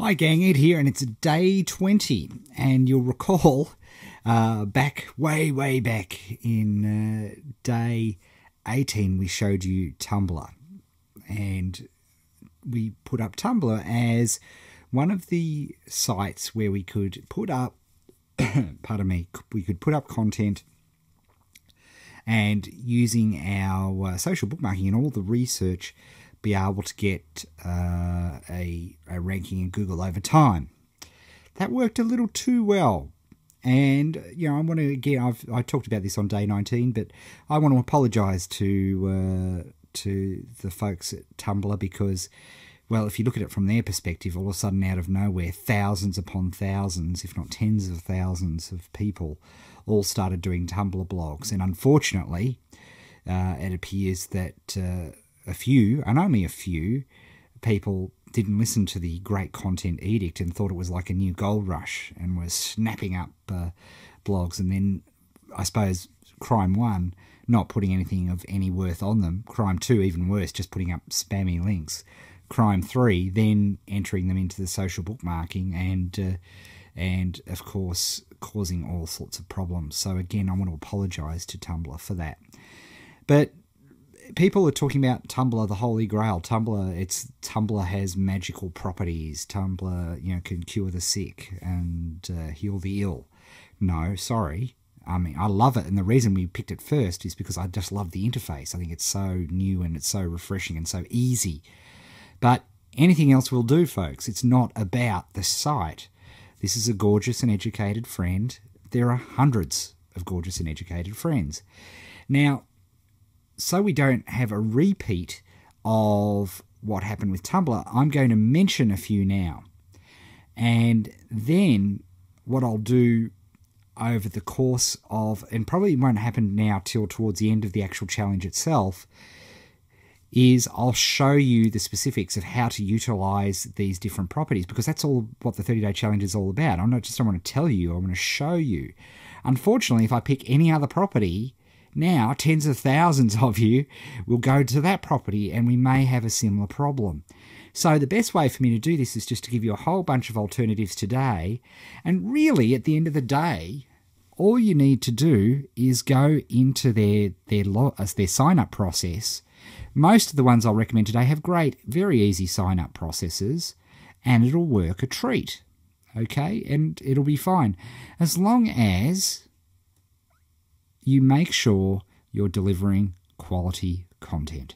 Hi gang, Ed here, and it's day 20, and you'll recall way back in day 18 we showed you Tumblr, and we put up Tumblr as one of the sites where we could put up we could put up content, and using our social bookmarking and all the research be able to get a ranking in Google over time. That worked a little too well. And, I want to, again, I talked about this on day 19, but I want to apologise to the folks at Tumblr because, well, if you look at it from their perspective, all of a sudden out of nowhere, thousands upon thousands, if not tens of thousands of people all started doing Tumblr blogs. And unfortunately, it appears that a few, and only a few, people didn't listen to the great content edict and thought it was like a new gold rush and were snapping up blogs. And then, I suppose, crime one, not putting anything of any worth on them. Crime two, even worse, just putting up spammy links. Crime three, then entering them into the social bookmarking and of course, causing all sorts of problems. So again, I want to apologise to Tumblr for that. But people are talking about Tumblr, the holy grail. Tumblr has magical properties. Tumblr, can cure the sick and heal the ill. No, sorry. I mean, I love it, and the reason we picked it first is because I just love the interface. I think it's so new and it's so refreshing and so easy. But anything else will do, folks. It's not about the site. This is a gorgeous and educated friend. There are hundreds of gorgeous and educated friends. Now, so we don't have a repeat of what happened with Tumblr, I'm going to mention a few now. And then what I'll do over the course of, and probably won't happen now till towards the end of the actual challenge itself, is I'll show you the specifics of how to utilize these different properties, because that's all what the 30-day challenge is all about. I don't want to tell you, I want to show you. Unfortunately, if I pick any other property, now, tens of thousands of you will go to that property and we may have a similar problem. So the best way for me to do this is just to give you a whole bunch of alternatives today. And really, at the end of the day, all you need to do is go into their sign-up process. Most of the ones I'll recommend today have great, very easy sign-up processes, and it'll work a treat. Okay? And it'll be fine. As long as you make sure you're delivering quality content.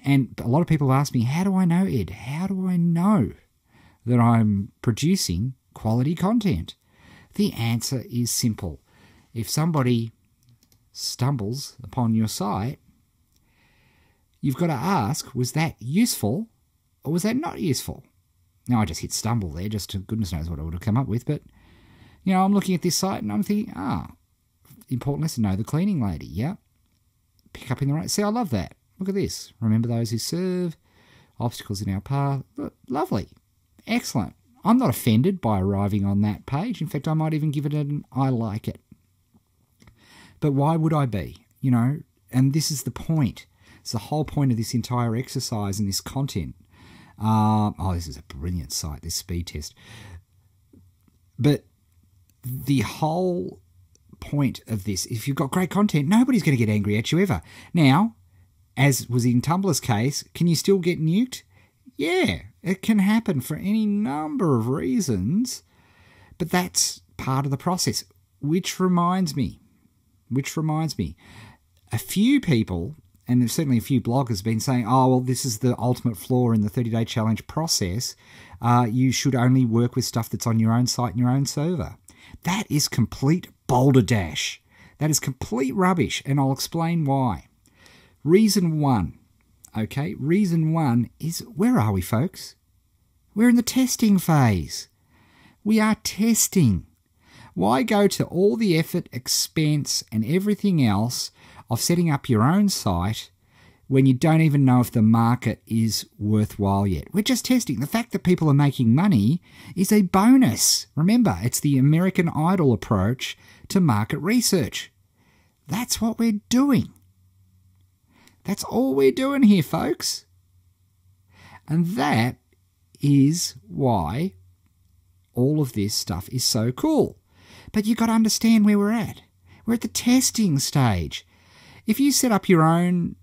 And a lot of people ask me, how do I know, Ed? How do I know that I'm producing quality content? The answer is simple. If somebody stumbles upon your site, you've got to ask, was that useful or was that not useful? Now, I just hit stumble there, just to goodness knows what I would have come up with, but, I'm looking at this site and I'm thinking, important lesson, know the cleaning lady, yeah? Pick up in the right. See, I love that. Look at this. Remember those who serve, obstacles in our path. Look, lovely. Excellent. I'm not offended by arriving on that page. In fact, I might even give it an I like it. But why would I be? And this is the point. It's the whole point of this entire exercise and this content. This is a brilliant site, this speed test. But the whole point of this, if you've got great content, nobody's going to get angry at you ever. Now, as was in Tumblr's case, can you still get nuked? Yeah, it can happen for any number of reasons, but that's part of the process. Which reminds me, a few people, and there's certainly a few bloggers, have been saying, this is the ultimate flaw in the 30-day challenge process. You should only work with stuff that's on your own site and your own server. That is complete balderdash. That is complete rubbish, and I'll explain why. Reason one is, where are we, folks? We're in the testing phase. We are testing. Why go to all the effort, expense, and everything else of setting up your own site when you don't even know if the market is worthwhile yet? We're just testing. The fact that people are making money is a bonus. Remember, it's the American Idol approach to market research. That's what we're doing. That's all we're doing here, folks. And that is why all of this stuff is so cool. But you've got to understand where we're at. We're at the testing stage. If you set up your own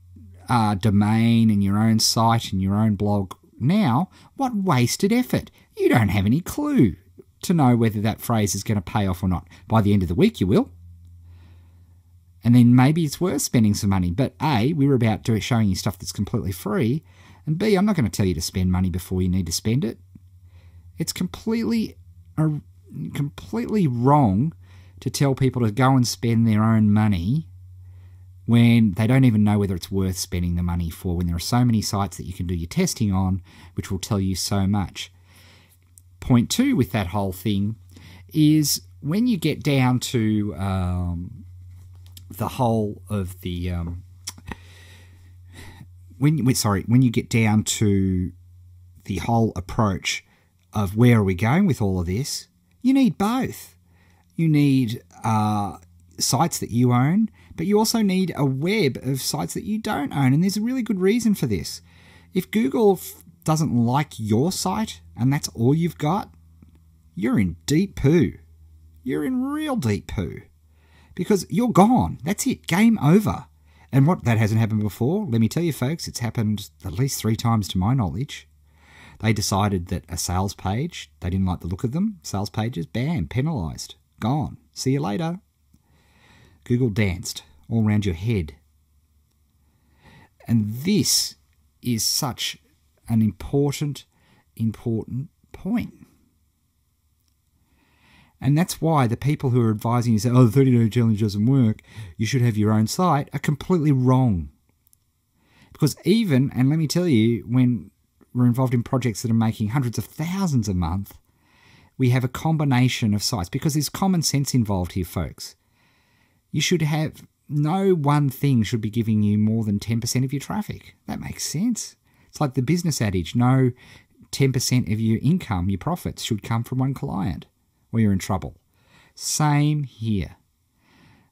domain and your own site and your own blog now, what wasted effort. You don't have any clue to know whether that phrase is going to pay off or not. By the end of the week, you will. And then maybe it's worth spending some money. But A, we were about showing you stuff that's completely free. And B, I'm not going to tell you to spend money before you need to spend it. It's completely wrong to tell people to go and spend their own money when they don't even know whether it's worth spending the money for, when there are so many sites that you can do your testing on, which will tell you so much. Point 2 with that whole thing is when you get down to the whole of the when you get down to the whole approach of where are we going with all of this, you need both. You need sites that you own, but you also need a web of sites that you don't own, and there's a really good reason for this. If Google doesn't like your site and that's all you've got, you're in deep poo. You're in real deep poo. Because you're gone. That's it. Game over. And that hasn't happened before, let me tell you folks, it's happened at least 3 times to my knowledge. They decided that a sales page, they didn't like the look of them, sales pages, bam, penalised, gone. See you later. Google danced all around your head. And this is such an important point. And that's why the people who are advising you say, oh, the 30-day challenge doesn't work, you should have your own site, are completely wrong. Because even, and let me tell you, when we're involved in projects that are making hundreds of thousands a month, we have a combination of sites, because there's common sense involved here, folks. You should have, no one thing should be giving you more than 10% of your traffic. That makes sense. It's like the business adage, no 10% of your income, your profits, should come from one client, or you're in trouble. Same here.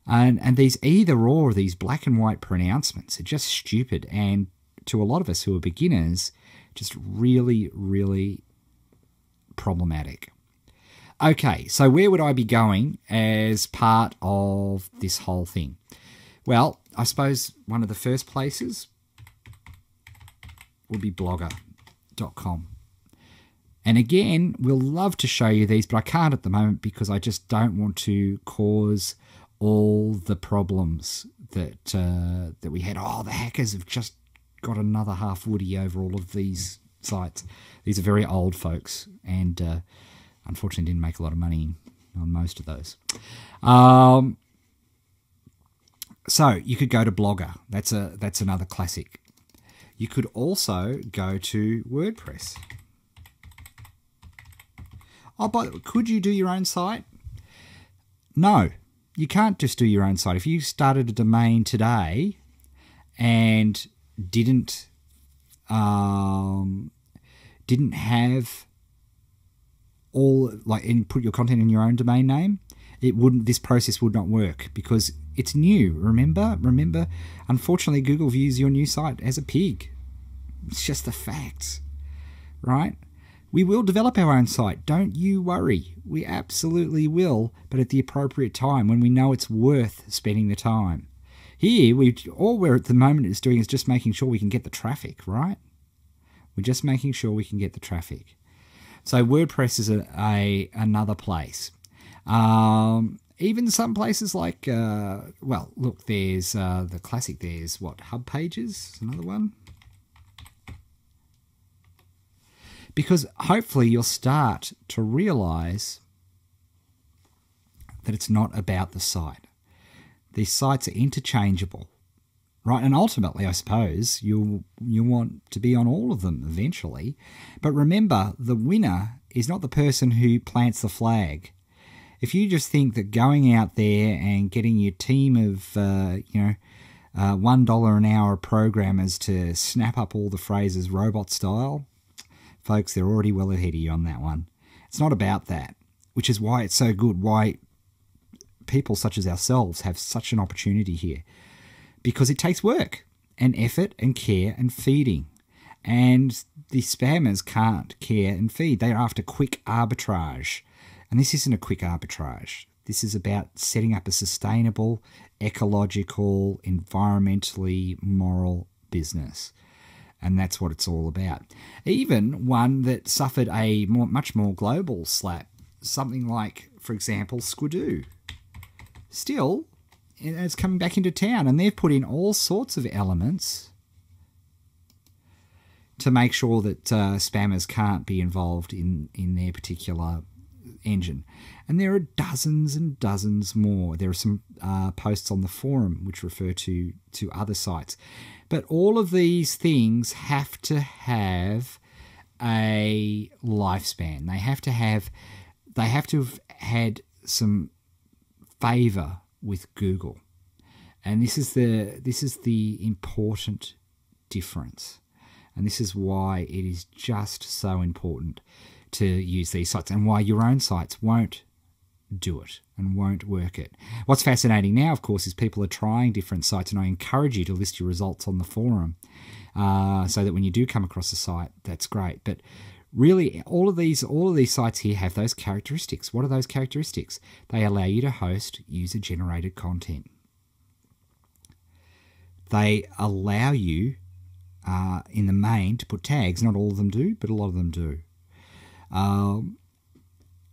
And these either or, these black and white pronouncements are just stupid, and to a lot of us who are beginners, just really, really problematic. Okay, so where would I be going as part of this whole thing? Well, I suppose one of the first places would be blogger.com. And again, we'll love to show you these, but I can't at the moment because I just don't want to cause all the problems that we had. Oh, the hackers have just got another half woody over all of these sites. These are very old folks, and unfortunately didn't make a lot of money on most of those. So you could go to Blogger. That's another classic. You could also go to WordPress. Oh, but could you do your own site? No, you can't just do your own site. If you started a domain today and didn't have all, like, and put your content in your own domain name, this process would not work because it's new. Remember, unfortunately, Google views your new site as a pig. It's just the facts, right? We will develop our own site. Don't you worry. We absolutely will, but at the appropriate time when we know it's worth spending the time. Here, all we're at the moment is doing is just making sure we can get the traffic, right? We're just making sure we can get the traffic. So WordPress is another place. Even some places like, well, look, there's the classic. There's what, Hub Pages, another one. Because hopefully you'll start to realize that it's not about the site. These sites are interchangeable, right? And ultimately, I suppose, you want to be on all of them eventually. But remember, the winner is not the person who plants the flag. If you just think that going out there and getting your team of, $1 an hour programmers to snap up all the phrases robot style, folks, they're already well ahead of you on that one. It's not about that, which is why it's so good, why people such as ourselves have such an opportunity here. Because it takes work and effort and care and feeding. And the spammers can't care and feed. They're after quick arbitrage. And this isn't a quick arbitrage. This is about setting up a sustainable, ecological, environmentally moral business. And that's what it's all about. Even one that suffered a much more global slap, something like, for example, Squidoo. Still, it's coming back into town, and they've put in all sorts of elements to make sure that spammers can't be involved in their particular engine. And there are dozens and dozens more. There are some posts on the forum which refer to other sites. But all of these things have to have a lifespan. They have to have had some favour with Google. And this is the important difference. And this is why it is just so important to use these sites, and why your own sites won't do it and won't work it. What's fascinating now, of course, is people are trying different sites, and I encourage you to list your results on the forum so that when you do come across a site, that's great. But really, all of these sites here have those characteristics. What are those characteristics? They allow you to host user-generated content. They allow you, in the main, to put tags. Not all of them do, but a lot of them do.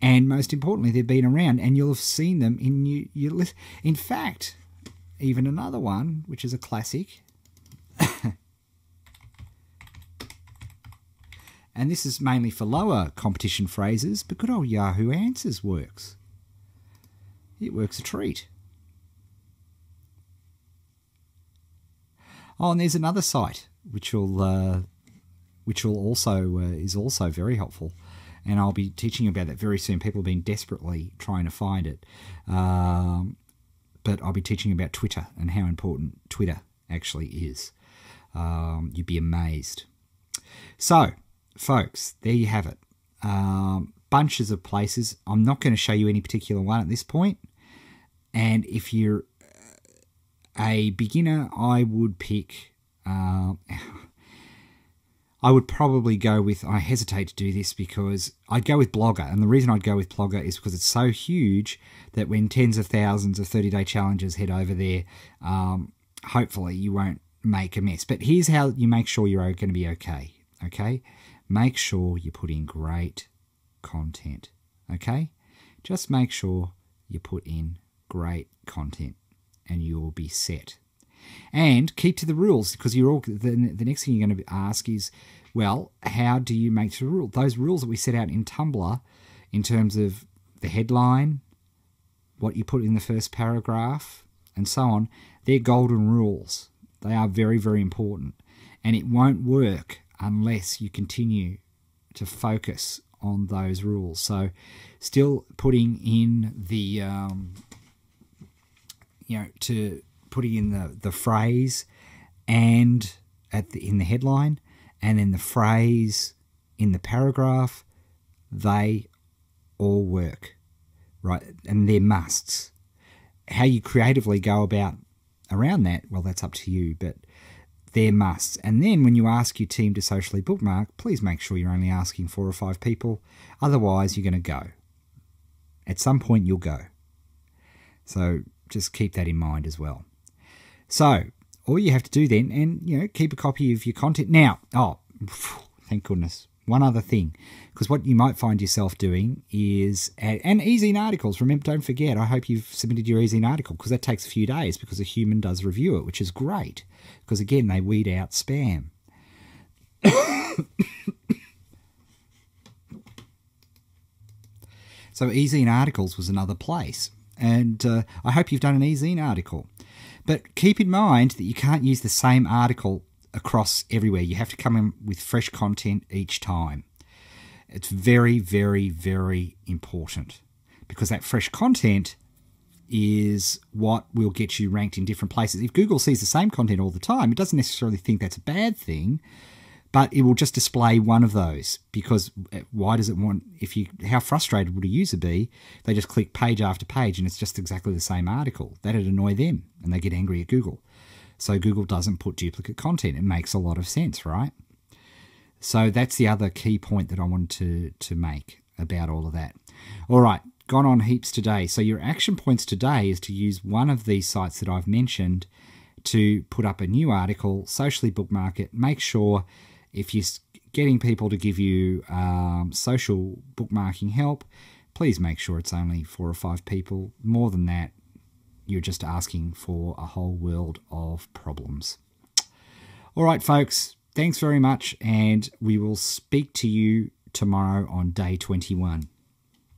And most importantly, they've been around, and you'll have seen them in your list. In fact, even another one, which is a classic, and this is mainly for lower competition phrases, but good old Yahoo Answers works. It works a treat. Oh, and there's another site which will also is also very helpful, and I'll be teaching you about that very soon. People have been desperately trying to find it, but I'll be teaching you about Twitter and how important Twitter actually is. You'd be amazed. So, folks, there you have it. Bunches of places. I'm not going to show you any particular one at this point, and if you're a beginner, I would pick... I would probably go with, I hesitate to do this because I'd go with Blogger. And the reason I'd go with Blogger is because it's so huge that when tens of thousands of 30-day challenges head over there, hopefully you won't make a mess. But here's how you make sure you're going to be okay. Okay? Make sure you put in great content. Okay? Just make sure you put in great content and you'll be set. And keep to the rules, because the next thing you're going to ask is, well, how do you make the rule? Those rules that we set out in Tumblr in terms of the headline, what you put in the first paragraph, and so on, they're golden rules. They are very, very important. And it won't work unless you continue to focus on those rules. So still putting in the, putting in the phrase and in the headline, and then the phrase in the paragraph, they all work, right? And they're musts. How you creatively go about around that, well, that's up to you, but they're musts. And then when you ask your team to socially bookmark, please make sure you're only asking 4 or 5 people. Otherwise, you're going to go. At some point, you'll go. So just keep that in mind as well. So all you have to do then, and keep a copy of your content. Now, thank goodness, one other thing, because what you might find yourself doing is, and e-zine articles, remember, don't forget, I hope you've submitted your e-zine article, because that takes a few days, because a human does review it, which is great, because again, they weed out spam. So e-zine articles was another place, and I hope you've done an e-zine article. But keep in mind that you can't use the same article across everywhere. You have to come in with fresh content each time. It's very, very, very important, because that fresh content is what will get you ranked in different places. If Google sees the same content all the time, it doesn't necessarily think that's a bad thing, but it will just display one of those, because why does it want, how frustrated would a user be? They just click page after page and it's just exactly the same article. That'd annoy them and they get angry at Google. So Google doesn't put duplicate content. It makes a lot of sense, right? So that's the other key point that I wanted to make about all of that. All right, gone on heaps today. So your action points today is to use one of these sites that I've mentioned to put up a new article, socially bookmark it. Make sure if you're getting people to give you social bookmarking help, please make sure it's only 4 or 5 people. More than that, you're just asking for a whole world of problems. All right, folks, thanks very much, and we will speak to you tomorrow on day 21.